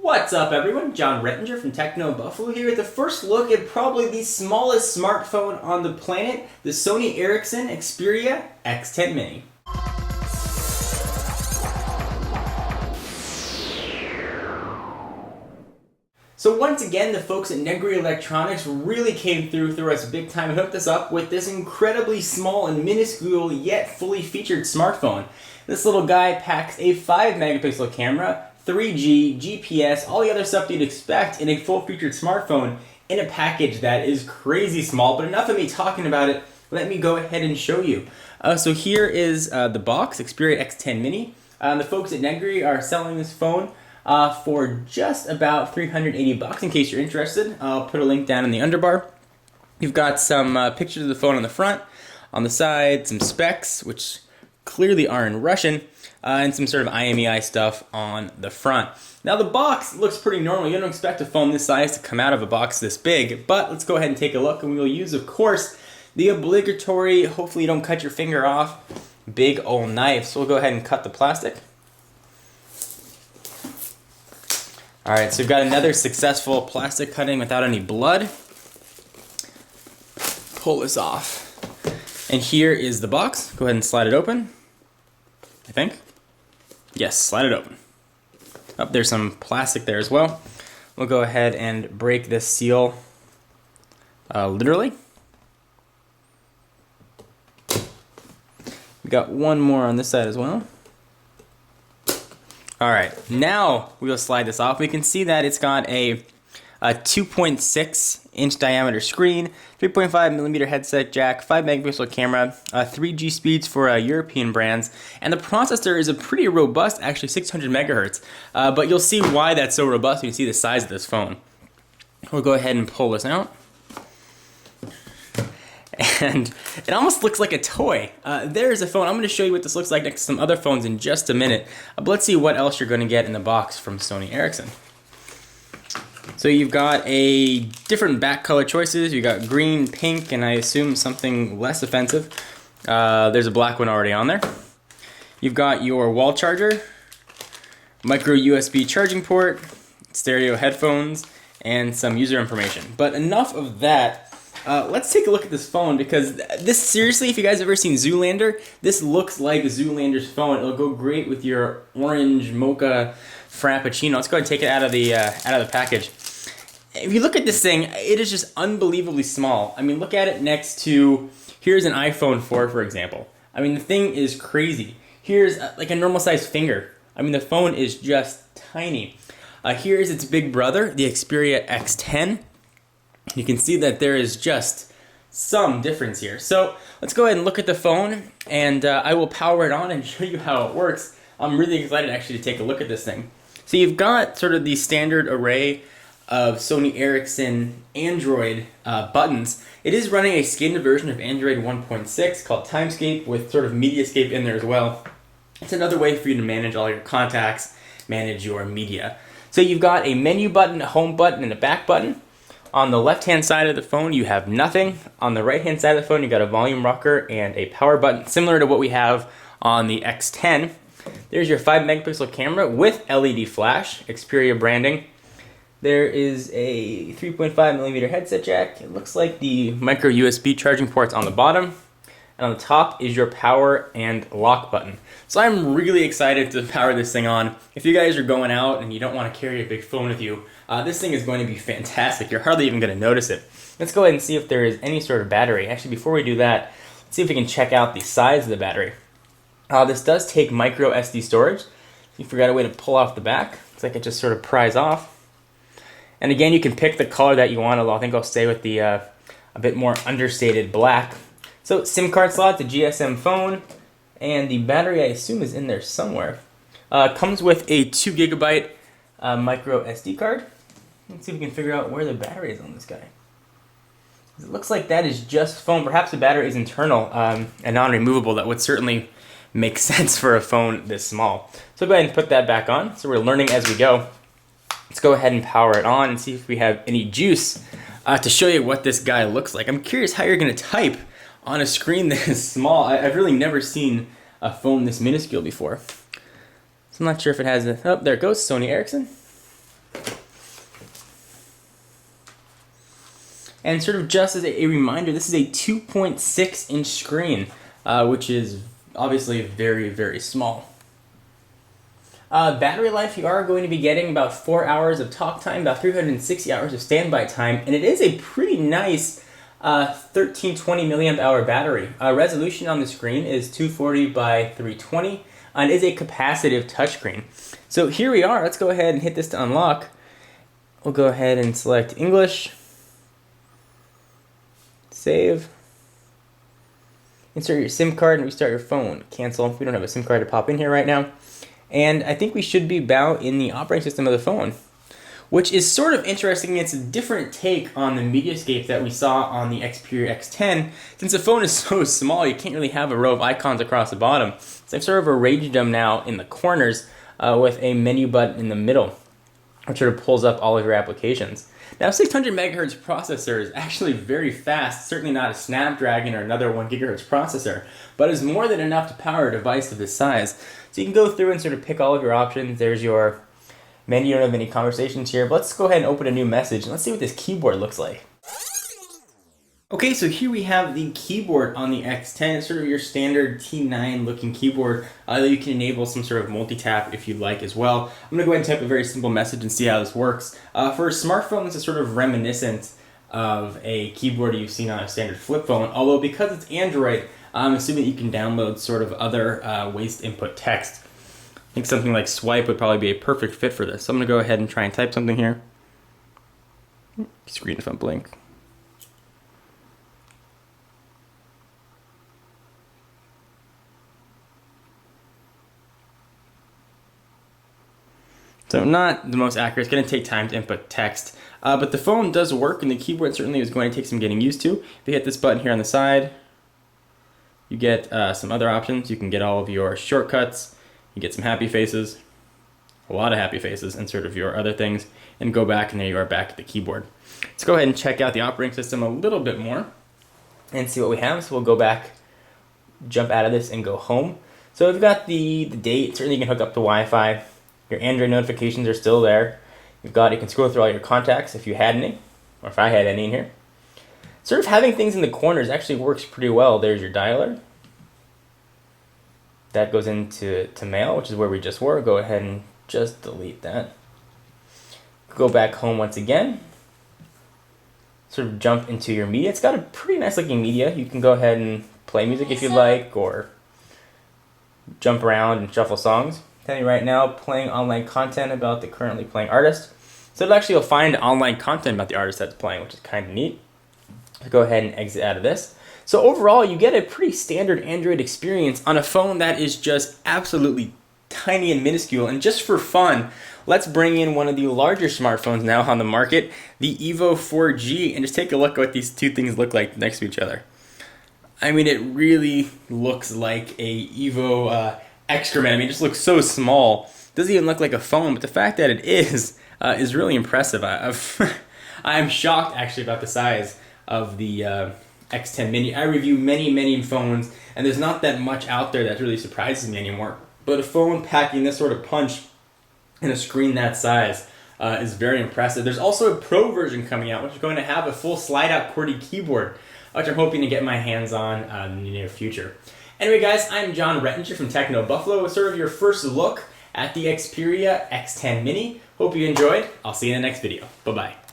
What's up everyone, John Rettinger from Techno Buffalo here with the first look at probably the smallest smartphone on the planet, the Sony Ericsson Xperia X10 Mini. So once again, the folks at Negri Electronics really came through us big time and hooked us up with this incredibly small and minuscule yet fully featured smartphone. This little guy packs a 5 megapixel camera, 3G, GPS, all the other stuff you'd expect in a full-featured smartphone in a package that is crazy small. But enough of me talking about it, let me go ahead and show you. So here is the box, Xperia X10 Mini. The folks at Negri are selling this phone for just about $380 in case you're interested. I'll put a link down in the underbar. You've got some pictures of the phone on the front, on the side, some specs, which clearly are in Russian, and some sort of IMEI stuff on the front. Now the box looks pretty normal. You don't expect a phone this size to come out of a box this big, but let's go ahead and take a look, and we will use, of course, the obligatory, hopefully you don't cut your finger off, big old knife. So we'll go ahead and cut the plastic. Alright, so we've got another successful plastic cutting without any blood. Pull this off. And here is the box. Go ahead and slide it open. I think. Yes, slide it open. Oh, there's some plastic there as well. We'll go ahead and break this seal literally. We got one more on this side as well. Alright, now we will slide this off. We can see that it's got a 2.6 inch diameter screen, 3.5 millimeter headset jack, 5 megapixel camera, 3G speeds for European brands, and the processor is a pretty robust, actually 600 megahertz. But you'll see why that's so robust when you see the size of this phone. We'll go ahead and pull this out. And it almost looks like a toy. There's a phone. I'm going to show you what this looks like next to some other phones in just a minute. But let's see what else you're going to get in the box from Sony Ericsson. So you've got a different back color choices. You've got green, pink, and I assume something less offensive. There's a black one already on there. You've got your wall charger, micro USB charging port, stereo headphones, and some user information. But enough of that. Let's take a look at this phone, because this, seriously, if you guys have ever seen Zoolander, this looks like Zoolander's phone. It'll go great with your orange mocha frappuccino. Let's go ahead and take it out of the package. If you look at this thing, it is just unbelievably small. I mean, look at it next to, here's an iPhone 4, for example. I mean, the thing is crazy. Here's like a normal sized finger. I mean, the phone is just tiny. Here's its big brother, the Xperia X10. You can see that there is just some difference here. So let's go ahead and look at the phone, and I will power it on and show you how it works. I'm really excited actually to take a look at this thing. So you've got sort of the standard array of Sony Ericsson Android buttons. It is running a skinned version of Android 1.6 called Timescape with sort of Mediascape in there as well. It's another way for you to manage all your contacts, manage your media. So you've got a menu button, a home button, and a back button. On the left-hand side of the phone, you have nothing. On the right-hand side of the phone, you got a volume rocker and a power button, similar to what we have on the X10. There's your 5 megapixel camera with LED flash, Xperia branding. There is a 3.5 millimeter headset jack. It looks like the micro USB charging ports on the bottom. And on the top is your power and lock button. So I'm really excited to power this thing on. If you guys are going out and you don't want to carry a big phone with you, this thing is going to be fantastic. You're hardly even going to notice it. Let's go ahead and see if there is any sort of battery. Actually, before we do that, let's see if we can check out the size of the battery. This does take micro SD storage. You forgot a way to pull off the back. Looks like it just sort of pries off. And again, you can pick the color that you want. I think I'll stay with the a bit more understated black. So SIM card slot, the GSM phone, and the battery I assume is in there somewhere. Comes with a 2 gigabyte micro SD card. Let's see if we can figure out where the battery is on this guy. It looks like that is just phone. Perhaps the battery is internal and non-removable. That would certainly make sense for a phone this small. So go ahead and put that back on. So we're learning as we go. Let's go ahead and power it on and see if we have any juice to show you what this guy looks like. I'm curious how you're going to type on a screen this small. I've really never seen a phone this minuscule before. So I'm not sure if it has a... Oh, there it goes, Sony Ericsson. And sort of just as a reminder, this is a 2.6 inch screen, which is obviously very, very small. Battery life, you are going to be getting about 4 hours of talk time, about 360 hours of standby time, and it is a pretty nice 1320 milliamp hour battery. Resolution on the screen is 240 by 320, and is a capacitive touchscreen. So here we are. Let's go ahead and hit this to unlock. We'll go ahead and select English, save, insert your SIM card and restart your phone. Cancel. We don't have a SIM card to pop in here right now. And I think we should be about in the operating system of the phone, which is sort of interesting. It's a different take on the Mediascape that we saw on the Xperia X10. Since the phone is so small, you can't really have a row of icons across the bottom. So I've sort of arranged them now in the corners with a menu button in the middle, which sort of pulls up all of your applications. Now, 600 megahertz processor is actually very fast, certainly not a Snapdragon or another 1 gigahertz processor, but is more than enough to power a device of this size. So you can go through and sort of pick all of your options. There's your menu. You don't have any conversations here, but let's go ahead and open a new message and let's see what this keyboard looks like. Okay, so here we have the keyboard on the X10. It's sort of your standard T9 looking keyboard that you can enable some sort of multi-tap if you'd like as well. I'm going to go ahead and type a very simple message and see how this works. For a smartphone, this is sort of reminiscent of a keyboard you've seen on a standard flip phone, although because it's Android, I'm assuming you can download sort of other ways to input text. I think something like Swipe would probably be a perfect fit for this. So I'm going to go ahead and try and type something here. Screen if I blink. So not the most accurate. It's going to take time to input text. But the phone does work, and the keyboard certainly is going to take some getting used to. If you hit this button here on the side, you get some other options. You can get all of your shortcuts. You get some happy faces, a lot of happy faces, and sort of your other things. And go back, and there you are back at the keyboard. Let's go ahead and check out the operating system a little bit more and see what we have. So we'll go back, jump out of this, and go home. So we've got the date. Certainly you can hook up to Wi-Fi. Your Android notifications are still there. You can scroll through all your contacts if you had any, or if I had any in here. Sort of having things in the corners actually works pretty well. There's your dialer. That goes into mail, which is where we just were. Go ahead and just delete that. Go back home once again. Sort of jump into your media. It's got a pretty nice looking media. You can go ahead and play music if you like, or jump around and shuffle songs. Telling you right now, playing online content about the currently playing artist. So it'll actually you'll find online content about the artist that's playing, which is kind of neat. So go ahead and exit out of this. So overall, you get a pretty standard Android experience on a phone that is just absolutely tiny and minuscule. And just for fun, let's bring in one of the larger smartphones now on the market, the Evo 4G, and just take a look at what these two things look like next to each other. I mean, it really looks like a Evo excrement. I mean, it just looks so small. Doesn't even look like a phone, but the fact that it is really impressive. I'm shocked actually about the size of the X10 Mini. I review many phones, and there's not that much out there that really surprises me anymore. But a phone packing this sort of punch in a screen that size is very impressive. There's also a Pro version coming out, which is going to have a full slide-out QWERTY keyboard, which I'm hoping to get my hands on in the near future. Anyway, guys, I'm John Rettinger from Techno Buffalo with sort of your first look at the Xperia X10 Mini. Hope you enjoyed. I'll see you in the next video. Bye-bye.